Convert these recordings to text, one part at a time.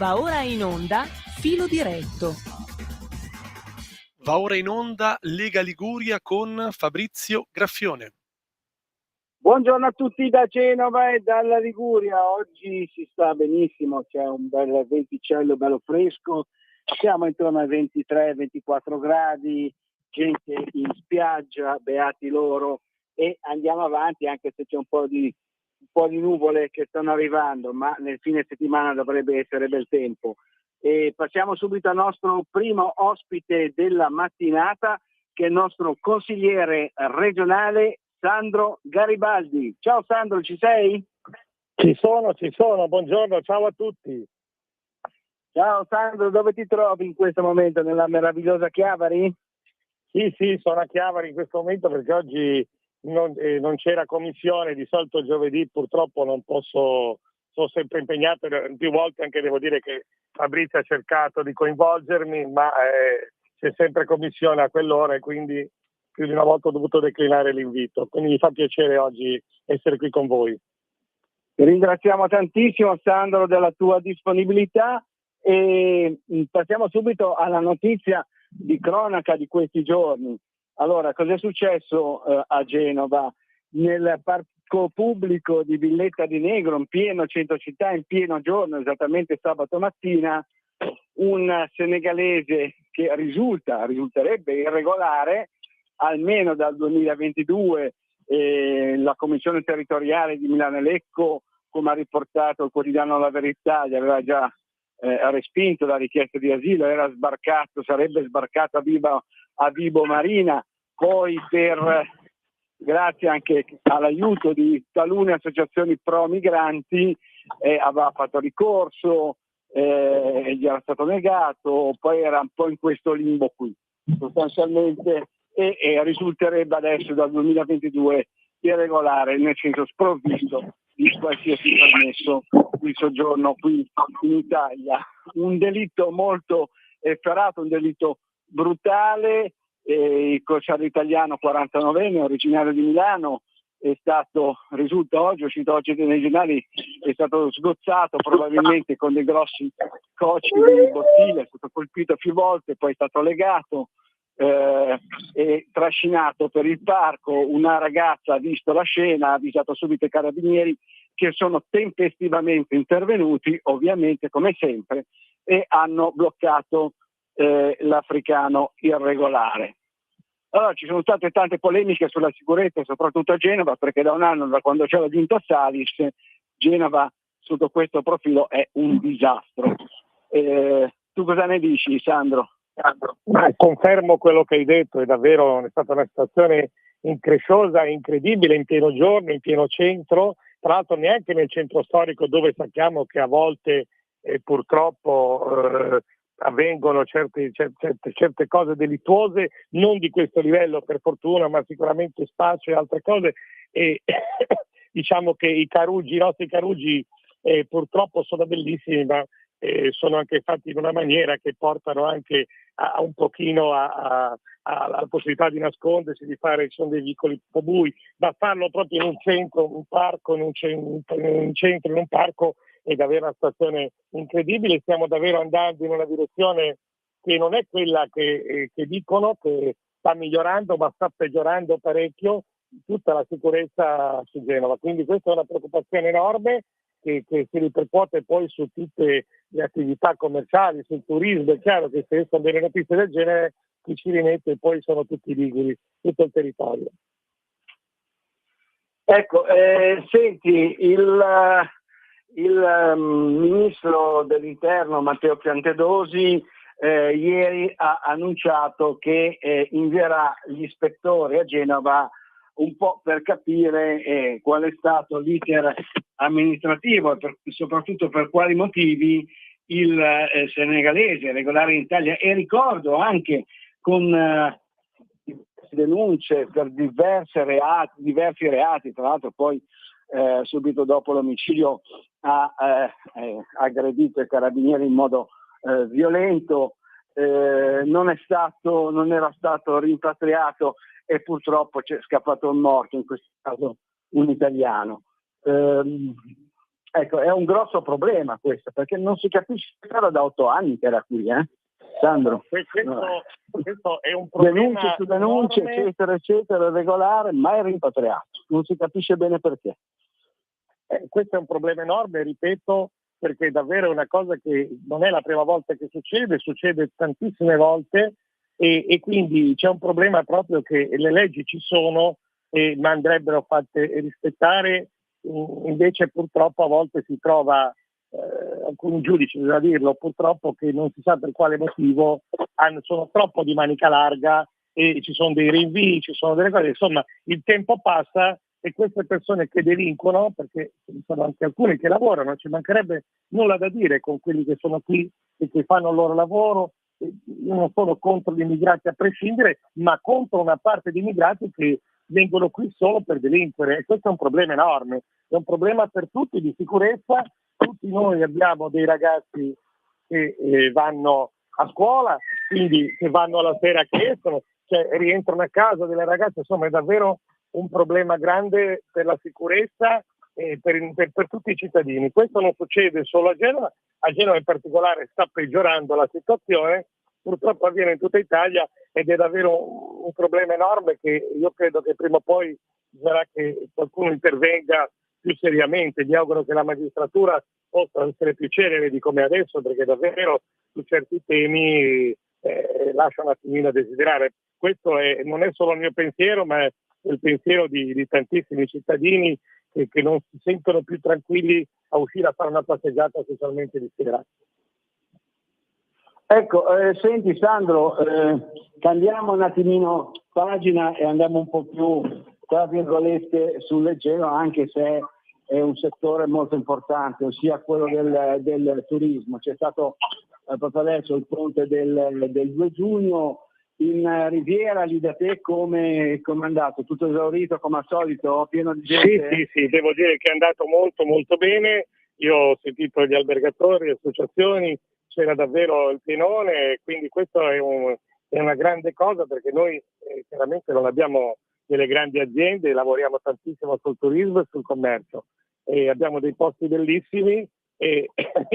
Va ora in onda Filo Diretto. Va ora in onda Lega Liguria con Fabrizio Graffione. Buongiorno a tutti da Genova e dalla Liguria. Oggi si sta benissimo, c'è un bel venticello bello fresco, siamo intorno ai 23-24 gradi, gente in spiaggia, beati loro, e andiamo avanti anche se c'è un po' di nuvole che stanno arrivando, ma nel fine settimana dovrebbe essere bel tempo. E passiamo subito al nostro primo ospite della mattinata, che è il nostro consigliere regionale Sandro Garibaldi. Ciao Sandro, ci sei? Ci sono, buongiorno, ciao a tutti. Ciao Sandro, dove ti trovi in questo momento? Nella meravigliosa Chiavari? Sì, sono a Chiavari in questo momento perché oggi non c'era commissione, di solito giovedì purtroppo non posso, sono sempre impegnato, più volte anche devo dire che Fabrizio ha cercato di coinvolgermi, ma c'è sempre commissione a quell'ora e quindi più di una volta ho dovuto declinare l'invito, quindi mi fa piacere oggi essere qui con voi. Ti ringraziamo tantissimo Sandro della tua disponibilità e passiamo subito alla notizia di cronaca di questi giorni. Allora, cos'è successo a Genova? Nel parco pubblico di Villetta di Negro, in pieno centro città, in pieno giorno, esattamente sabato mattina, un senegalese che risulterebbe irregolare, almeno dal 2022, la Commissione Territoriale di Milano e Lecco, come ha riportato il quotidiano La Verità, gli aveva già respinto la richiesta di asilo, sarebbe sbarcato a Vibo Marina, poi grazie anche all'aiuto di talune associazioni pro migranti aveva fatto ricorso, gli era stato negato, poi era un po' in questo limbo qui sostanzialmente e risulterebbe adesso dal 2022 irregolare, nel senso sprovvisto di qualsiasi permesso di soggiorno qui in Italia. Un delitto molto efferato, un delitto brutale. Il crociato italiano 49enne, originario di Milano, risulta oggi, uscito oggi nei giornali, è stato sgozzato probabilmente con dei grossi cocci di bottiglie, è stato colpito più volte, poi è stato legato e trascinato per il parco. Una ragazza ha visto la scena, ha avvisato subito i carabinieri che sono tempestivamente intervenuti, ovviamente come sempre, e hanno bloccato l'africano irregolare. Allora, ci sono state tante polemiche sulla sicurezza, soprattutto a Genova, perché da un anno, da quando c'è la giunta Salis, Genova sotto questo profilo è un disastro. Tu cosa ne dici, Sandro? Confermo quello che hai detto, è stata una situazione incresciosa, incredibile, in pieno giorno, in pieno centro, tra l'altro neanche nel centro storico, dove sappiamo che a volte purtroppo avvengono certe cose delittuose, non di questo livello per fortuna, ma sicuramente spaccio e altre cose, e diciamo che i nostri carugi purtroppo sono bellissimi, ma sono anche fatti in una maniera che portano anche a un pochino alla possibilità di nascondersi, ci sono dei vicoli un po' bui, ma farlo proprio in un centro, un parco, in un parco, è davvero una situazione incredibile. Stiamo davvero andando in una direzione che non è quella che dicono, che sta migliorando, ma sta peggiorando parecchio tutta la sicurezza su Genova. Quindi questa è una preoccupazione enorme che si ripercuote poi su tutte le attività commerciali, sul turismo. È chiaro che se escono delle notizie del genere, chi ci rimette poi sono tutti i liguri, tutto il territorio. Ecco, senti, il ministro dell'Interno Matteo Piantedosi ieri ha annunciato che invierà gli ispettori a Genova un po' per capire qual è stato l'iter amministrativo e soprattutto per quali motivi il senegalese regolare in Italia, e ricordo anche con denunce per diversi reati, tra l'altro poi subito dopo l'omicidio ha aggredito i carabinieri in modo violento, non era stato rimpatriato e purtroppo c'è scappato un morto, in questo caso un italiano. Ecco, è un grosso problema questo, perché non si capisce, era da 8 anni che era qui, Sandro. Questo è un problema denunce su denunce, enorme. eccetera, eccetera, regolare, mai rimpatriato. Non si capisce bene perché. Questo è un problema enorme, ripeto, perché davvero è una cosa che non è la prima volta che succede tantissime volte e quindi c'è un problema proprio che le leggi ci sono ma andrebbero fatte rispettare, invece purtroppo a volte si trova alcuni giudici, bisogna dirlo, purtroppo che non si sa per quale motivo sono troppo di manica larga e ci sono dei rinvii, ci sono delle cose, insomma il tempo passa e queste persone che delinquono, perché ci sono anche alcune che lavorano, ci mancherebbe nulla da dire con quelli che sono qui e che fanno il loro lavoro. Io non sono contro gli immigrati a prescindere, ma contro una parte di immigrati che vengono qui solo per delinquere e questo è un problema enorme, è un problema per tutti di sicurezza. Tutti noi abbiamo dei ragazzi che vanno a scuola, quindi che vanno alla sera che escono, cioè rientrano a casa delle ragazze, insomma è davvero un problema grande per la sicurezza e per tutti i cittadini. Questo non succede solo a Genova in particolare sta peggiorando la situazione, purtroppo avviene in tutta Italia ed è davvero un problema enorme che io credo che prima o poi bisognerà che qualcuno intervenga più seriamente. Mi auguro che la magistratura possa essere più celere di come adesso, perché davvero su certi temi lascia un attimino a desiderare. Questo non è solo il mio pensiero, ma è il pensiero di tantissimi cittadini che non si sentono più tranquilli a uscire a fare una passeggiata socialmente disperata. Ecco, senti Sandro, cambiamo un attimino pagina e andiamo un po' più, tra virgolette, sul leggero, anche se è un settore molto importante, ossia quello del turismo. C'è stato proprio adesso il ponte del 2 giugno, in Riviera lì da te come è andato? Tutto esaurito come al solito? Pieno di gente? Sì, devo dire che è andato molto molto bene. Io ho sentito gli albergatori, le associazioni, c'era davvero il pienone, quindi questo è una grande cosa perché noi chiaramente non abbiamo delle grandi aziende, lavoriamo tantissimo sul turismo e sul commercio e abbiamo dei posti bellissimi e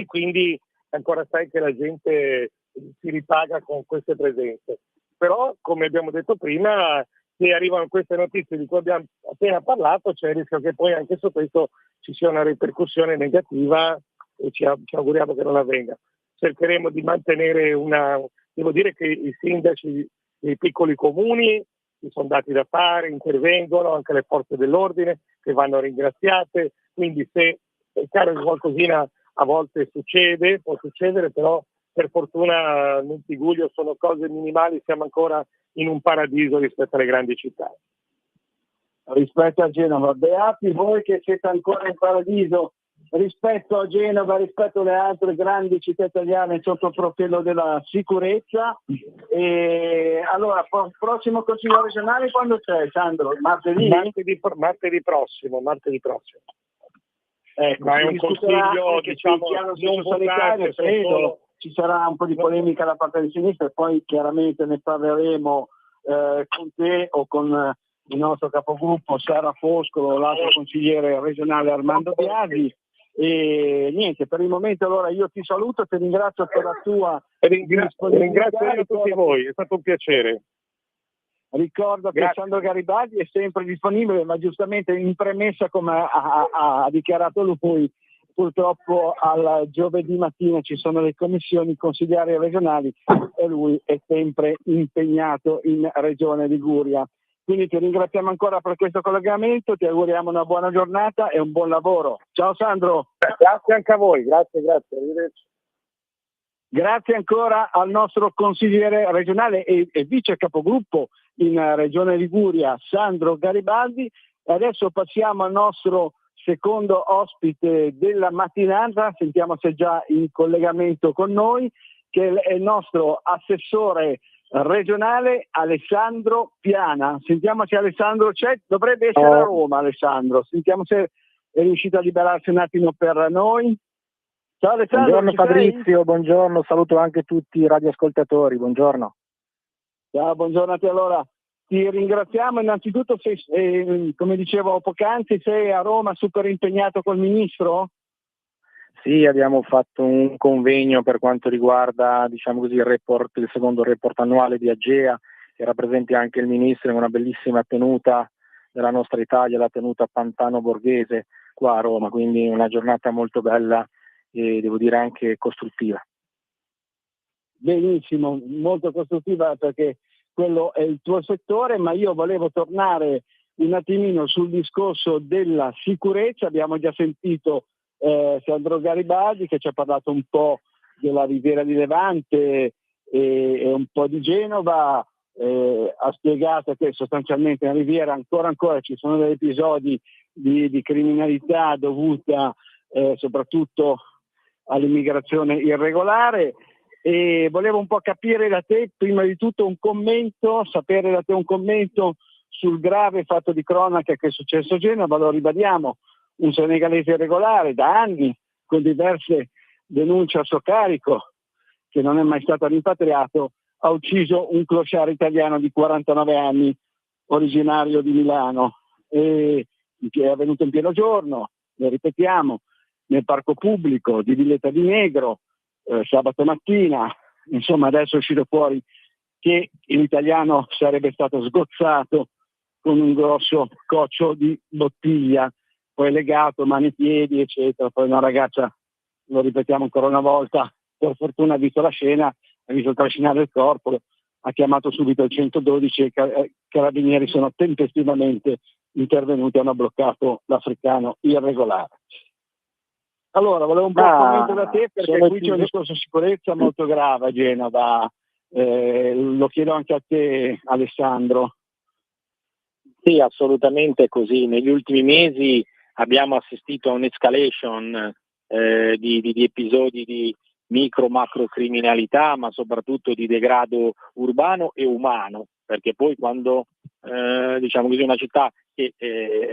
quindi ancora sai che la gente si ripaga con queste presenze. Però, come abbiamo detto prima, se arrivano queste notizie di cui abbiamo appena parlato, c'è il rischio che poi anche su questo ci sia una ripercussione negativa e ci auguriamo che non avvenga. Cercheremo di mantenere devo dire che i sindaci dei piccoli comuni ci sono dati da fare, intervengono, anche le forze dell'ordine che vanno ringraziate, quindi se è chiaro che qualcosina a volte succede, può succedere, però per fortuna nel Tiguglio sono cose minimali, siamo ancora in un paradiso rispetto alle grandi città. Rispetto a Genova, beati voi che siete ancora in paradiso rispetto a Genova, rispetto alle altre grandi città italiane sotto il profilo della sicurezza. E allora, prossimo Consiglio regionale quando c'è, Sandro? Martedì prossimo. Ecco, ma è un consiglio, diciamo, non sanitario, credo ci sarà un po' di polemica da parte di sinistra e poi chiaramente ne parleremo con te o con il nostro capogruppo Sara Foscolo, l'altro consigliere regionale Armando Biagi. E niente, per il momento allora io ti saluto, ti ringrazio per la tua disponibilità. Ringrazio tutti voi, è stato un piacere. Ricordo che Sandro Garibaldi è sempre disponibile, ma giustamente in premessa, come ha dichiarato lui, purtroppo al giovedì mattina ci sono le commissioni consigliari regionali e lui è sempre impegnato in Regione Liguria. Quindi ti ringraziamo ancora per questo collegamento, ti auguriamo una buona giornata e un buon lavoro. Ciao Sandro. Grazie anche a voi, grazie, arrivederci. Grazie ancora al nostro consigliere regionale e vice capogruppo in Regione Liguria, Sandro Garibaldi. E adesso passiamo al nostro secondo ospite della mattinata, sentiamo se è già in collegamento con noi, che è il nostro assessore regionale Alessandro Piana. Sentiamo se Alessandro c'è, dovrebbe essere a Roma Alessandro, sentiamo se è riuscito a liberarsi un attimo per noi. Ciao Alessandro. Buongiorno Fabrizio, buongiorno, saluto anche tutti i radioascoltatori, buongiorno. Ciao, buongiorno a te. Allora ti ringraziamo innanzitutto, come dicevo poc'anzi, sei a Roma super impegnato col ministro? Sì, abbiamo fatto un convegno per quanto riguarda, diciamo così, il secondo report annuale di AGEA. Era presente anche il ministro in una bellissima tenuta della nostra Italia, la tenuta Pantano Borghese qua a Roma, quindi una giornata molto bella e devo dire anche costruttiva. Benissimo, molto costruttiva, perché quello è il tuo settore, ma io volevo tornare un attimino sul discorso della sicurezza. Abbiamo già sentito Sandro Garibaldi che ci ha parlato un po' della Riviera di Levante e un po' di Genova, ha spiegato che sostanzialmente nella Riviera ancora ci sono degli episodi di criminalità dovuta soprattutto all'immigrazione irregolare. E volevo un po' capire da te, prima di tutto sapere da te un commento sul grave fatto di cronaca che è successo a Genova. Lo ribadiamo, un senegalese irregolare da anni, con diverse denunce a suo carico, che non è mai stato rimpatriato, ha ucciso un clochard italiano di 49 anni, originario di Milano, e che è avvenuto in pieno giorno, lo ripetiamo, nel parco pubblico di Villetta di Negro, sabato mattina. Insomma, adesso è uscito fuori che l'italiano sarebbe stato sgozzato con un grosso coccio di bottiglia, poi legato mani e piedi eccetera. Poi una ragazza, lo ripetiamo ancora una volta, per fortuna ha visto la scena, ha visto trascinare il corpo, ha chiamato subito il 112 e i carabinieri sono tempestivamente intervenuti e hanno bloccato l'africano irregolare. Allora, volevo un po' un commento da te, perché qui c'è un discorso sicurezza molto grave a Genova. Lo chiedo anche a te, Alessandro. Sì, assolutamente così. Negli ultimi mesi abbiamo assistito a un'escalation di episodi di macro criminalità, ma soprattutto di degrado urbano e umano, perché poi quando diciamo così, una città che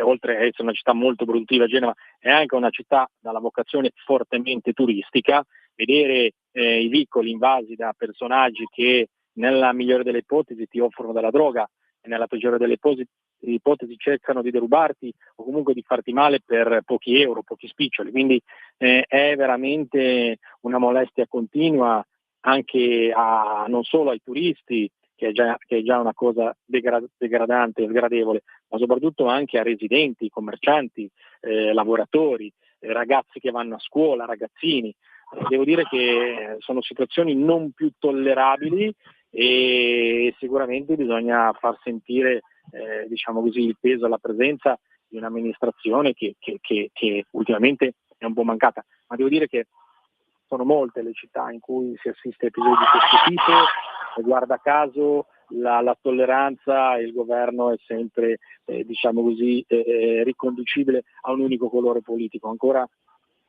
oltre a essere una città molto produttiva, Genova è anche una città dalla vocazione fortemente turistica, vedere i vicoli invasi da personaggi che nella migliore delle ipotesi ti offrono della droga e nella peggiore delle ipotesi cercano di derubarti o comunque di farti male per pochi euro, pochi spiccioli, quindi è veramente una molestia continua anche non solo ai turisti, che è già una cosa degradante e sgradevole, ma soprattutto anche a residenti, commercianti, lavoratori, ragazzi che vanno a scuola, ragazzini. Devo dire che sono situazioni non più tollerabili e sicuramente bisogna far sentire diciamo così, il peso e la presenza di un'amministrazione che ultimamente è un po' mancata. Ma devo dire che sono molte le città in cui si assiste a episodi di questo tipo e guarda caso la tolleranza e il governo è sempre diciamo così riconducibile a un unico colore politico. Ancora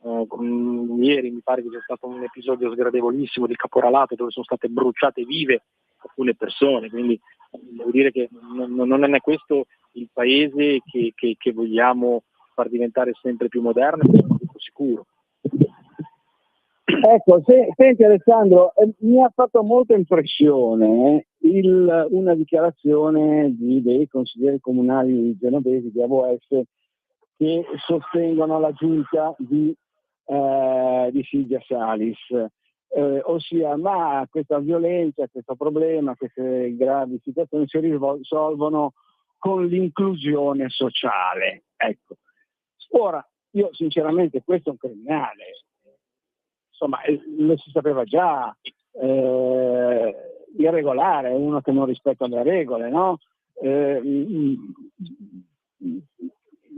ieri mi pare che sia stato un episodio sgradevolissimo di caporalato dove sono state bruciate vive alcune persone, quindi devo dire che non è questo il paese che vogliamo far diventare sempre più moderno e soprattutto sicuro. Ecco, senti Alessandro, mi ha fatto molta impressione una dichiarazione dei consiglieri comunali genovesi di AVS che sostengono la giunta di Silvia Salis, ossia ma questa violenza, questo problema, queste gravi situazioni si risolvono con l'inclusione sociale. Ecco. Ora, io sinceramente questo è un criminale. Insomma, lo si sapeva già, irregolare, è uno che non rispetta le regole, no?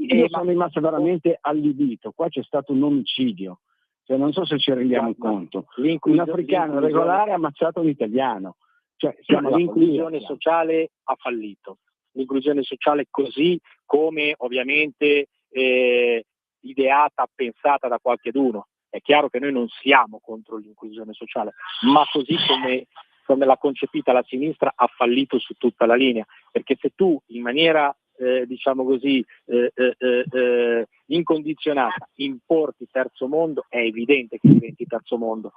Io sono rimasto veramente allibito, qua c'è stato un omicidio, cioè, non so se ci rendiamo conto, un africano regolare ha ammazzato un italiano, cioè, l'inclusione sociale ha fallito, l'inclusione sociale così come ovviamente ideata, pensata da qualcheduno. È chiaro che noi non siamo contro l'inclusione sociale, ma così come l'ha concepita la sinistra ha fallito su tutta la linea, perché se tu in maniera diciamo così incondizionata importi terzo mondo, è evidente che diventi terzo mondo,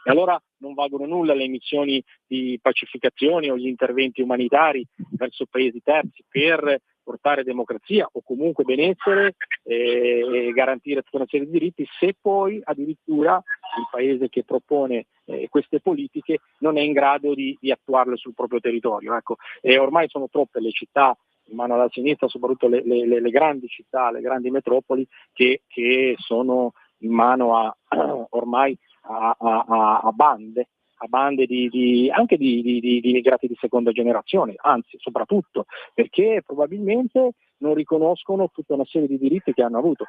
e allora non valgono nulla le missioni di pacificazione o gli interventi umanitari verso paesi terzi per portare democrazia o comunque benessere e garantire tutta una serie di diritti, se poi addirittura il paese che propone queste politiche non è in grado di attuarle sul proprio territorio. Ecco. E ormai sono troppe le città in mano alla sinistra, soprattutto le grandi città, le grandi metropoli, che sono in mano ormai a bande anche di immigrati di seconda generazione, anzi soprattutto perché probabilmente non riconoscono tutta una serie di diritti che hanno avuto.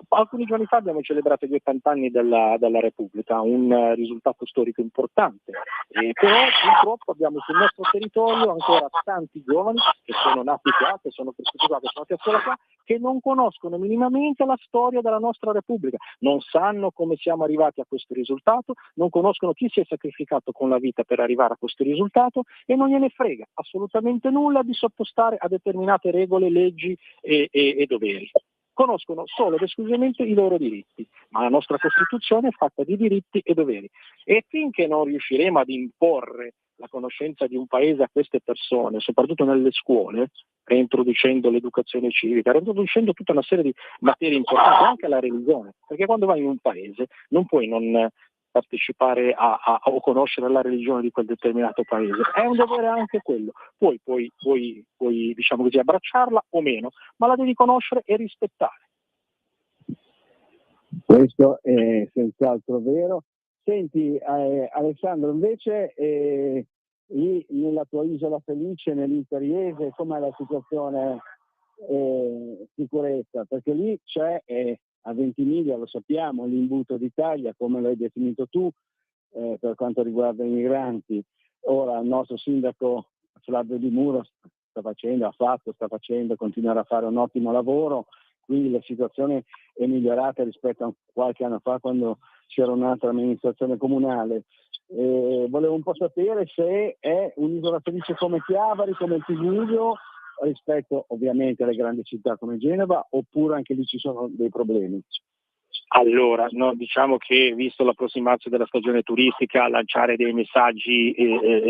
Alcuni giorni fa abbiamo celebrato gli 80 anni della Repubblica, un risultato storico importante, però purtroppo abbiamo sul nostro territorio ancora tanti giovani che sono nati qua, che sono cresciuti qua, che sono nati a scuola qua, che non conoscono minimamente la storia della nostra Repubblica, non sanno come siamo arrivati a questo risultato, non conoscono chi si è sacrificato con la vita per arrivare a questo risultato e non gliene frega assolutamente nulla di sottostare a determinate regole, leggi e doveri. Conoscono solo ed esclusivamente i loro diritti, ma la nostra Costituzione è fatta di diritti e doveri. E finché non riusciremo ad imporre la conoscenza di un paese a queste persone, soprattutto nelle scuole, reintroducendo l'educazione civica, reintroducendo tutta una serie di materie importanti, anche la religione, perché quando vai in un paese non puoi non partecipare o conoscere la religione di quel determinato paese, è un dovere anche quello, puoi diciamo così abbracciarla o meno, ma la devi conoscere e rispettare. Questo è senz'altro vero. Senti Alessandro, invece lì nella tua isola felice, nell'Imperiese, com'è la situazione sicurezza? Perché lì c'è a Ventimiglia, lo sappiamo, l'imbuto d'Italia, come l'hai definito tu, per quanto riguarda i migranti. Ora il nostro sindaco Flavio Di Muro sta facendo, continuerà a fare un ottimo lavoro, quindi la situazione è migliorata rispetto a qualche anno fa quando c'era un'altra amministrazione comunale. Volevo un po' sapere se è un'isola felice come Chiavari, come il Tigullio, rispetto ovviamente alle grandi città come Genova, oppure anche lì ci sono dei problemi? Allora, no, diciamo che visto l'approssimarsi della stagione turistica, lanciare dei messaggi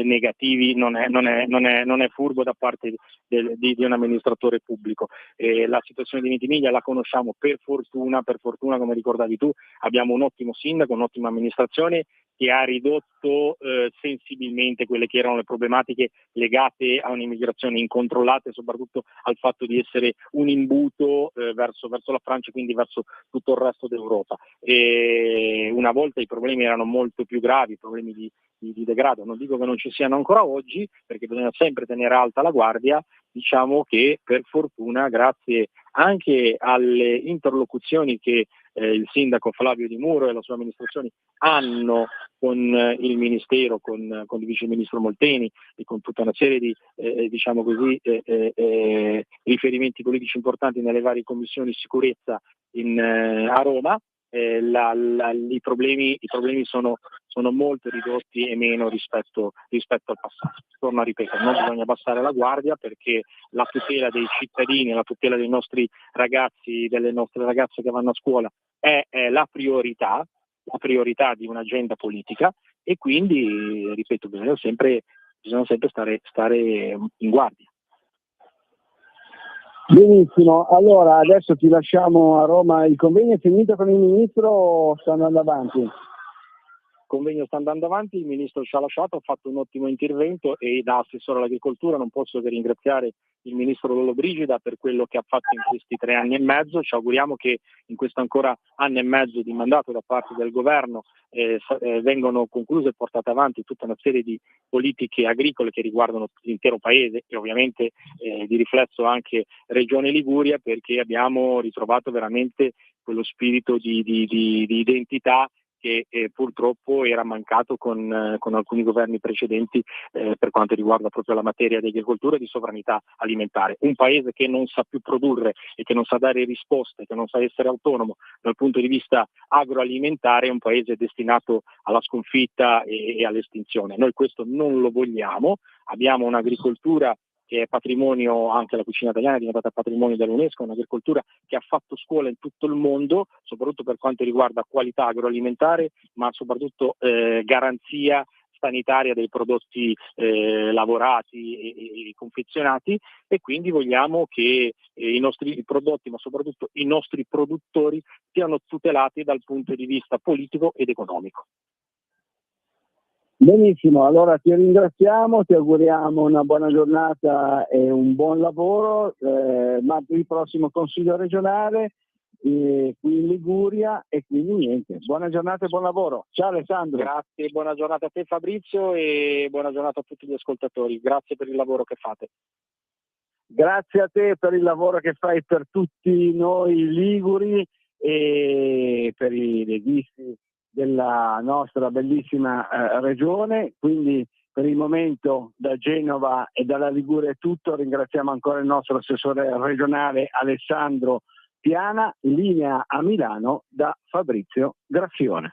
negativi non è furbo da parte di un amministratore pubblico. La situazione di Ventimiglia la conosciamo per fortuna, come ricordavi tu, abbiamo un ottimo sindaco, un'ottima amministrazione che ha ridotto sensibilmente quelle che erano le problematiche legate a un'immigrazione incontrollata e soprattutto al fatto di essere un imbuto verso la Francia e quindi verso tutto il resto d'Europa. E una volta i problemi erano molto più gravi, problemi di degrado, non dico che non ci siano ancora oggi, perché bisogna sempre tenere alta la guardia. Diciamo che per fortuna, grazie anche alle interlocuzioni che il sindaco Flavio Di Muro e la sua amministrazione hanno con il Ministero, con il Vice Ministro Molteni e con tutta una serie di riferimenti politici importanti nelle varie commissioni di sicurezza a Roma, i problemi sono molto ridotti e meno rispetto al passato. Torno a ripetere, non bisogna abbassare la guardia, perché la tutela dei cittadini, la tutela dei nostri ragazzi, delle nostre ragazze che vanno a scuola è la priorità di un'agenda politica, e quindi, ripeto, bisogna sempre stare in guardia. Benissimo, allora adesso ti lasciamo a Roma. Il convegno è finito con il ministro o sta andando avanti? Il convegno sta andando avanti, il ministro ci ha lasciato, ha fatto un ottimo intervento e da assessore all'agricoltura non posso che ringraziare il ministro Lollobrigida per quello che ha fatto in questi 3 anni e mezzo. Ci auguriamo che in questo ancora anno e mezzo di mandato da parte del governo vengano concluse e portate avanti tutta una serie di politiche agricole che riguardano l'intero paese e ovviamente di riflesso anche Regione Liguria, perché abbiamo ritrovato veramente quello spirito di identità che purtroppo era mancato con alcuni governi precedenti per quanto riguarda proprio la materia di agricoltura e di sovranità alimentare. Un paese che non sa più produrre e che non sa dare risposte, che non sa essere autonomo dal punto di vista agroalimentare, è un paese destinato alla sconfitta e all'estinzione. Noi questo non lo vogliamo, abbiamo un'agricoltura che è patrimonio, anche la cucina italiana è diventata patrimonio dell'UNESCO, un'agricoltura che ha fatto scuola in tutto il mondo, soprattutto per quanto riguarda qualità agroalimentare, ma soprattutto garanzia, sanitaria dei prodotti lavorati e confezionati, e quindi vogliamo che i nostri prodotti, ma soprattutto i nostri produttori, siano tutelati dal punto di vista politico ed economico. Benissimo, allora ti ringraziamo, ti auguriamo una buona giornata e un buon lavoro. Martedì prossimo Consiglio regionale qui in Liguria, e quindi niente, buona giornata e buon lavoro. Ciao Alessandro. Grazie, buona giornata a te Fabrizio e buona giornata a tutti gli ascoltatori. Grazie per il lavoro che fate. Grazie a te per il lavoro che fai per tutti noi liguri e per i leghisti della nostra bellissima regione. Quindi per il momento da Genova e dalla Liguria è tutto. Ringraziamo ancora il nostro assessore regionale Alessandro Piana. In linea a Milano da Fabrizio Graffione.